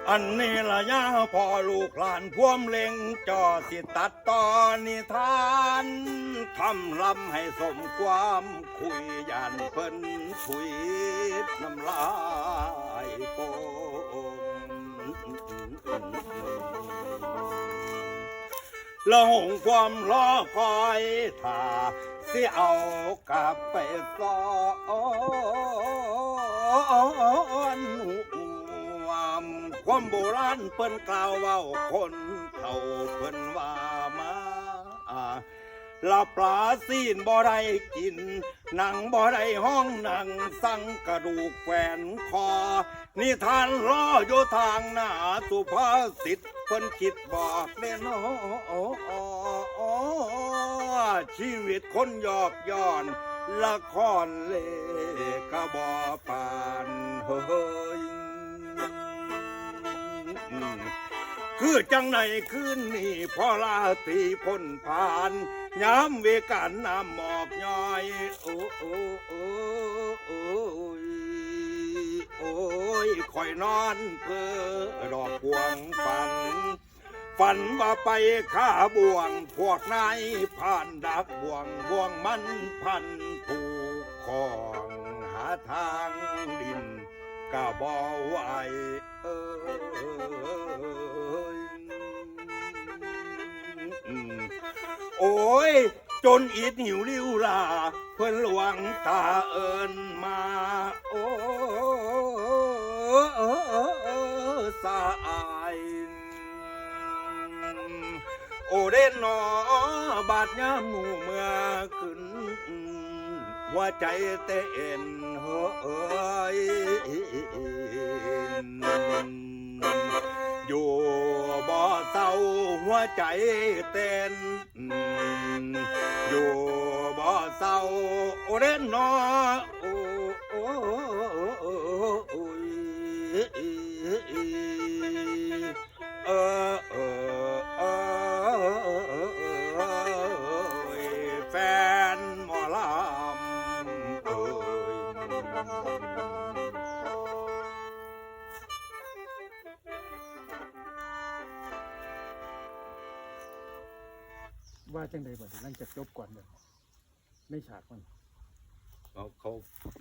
อันนี้ละยาพ่อลูกหลานพวมเล็งจอสิตัดตอนนิทานทำลำให้สมความคุยยานเพิ่นคุยน้ำลายโปละหงความรอคอยถ้าสิเอากลับไปซ้อนความโบราณเปิ้นกล่าวเว้าคนเฒ่าเปิ้นว่ามาละปลาซีนบ่ได้กินหนังบ่ได้ห้องหนังสั่งกระดูกแขวนคอนิทานล้ออยู่ทางหน้าสุภาษิตเพิ่นคิดบอกเล่นชีวิตคนยอกย้อนละครเล่กะบ่ปานเฮ้ยคือจังไหนคืนนี้พอลาตรีพ้นผ่านยามเวกันน้ำหมอกย้อยโอ้โอ้โอ้โอ้โอ้ยคอยนอนเพื่อดอกพวงฝันว่าไปฆ่าบ่วงพวกนายผ่านดักบ่วงมันพันผูกของหาทางดินกะบ่ไหวโอ้ยจนอิดหิวริ้วลาเพิ่นหลวงตาเอิญมาโอ้สายโอเด่นนอบาดยามหมู่เมื่อขึ้นหัวใจเต้นเฮ้ยอยู่บ่เศร้าหัวใจเต้นอยู่บ่เศร้าโอเด่นนอโอ้โอ้โอ้โอ้เออเออเออแฟนหมอลำเอ้ว่าจังใดบ่หลังจากจบก่อนเด้อในฉากมันเขา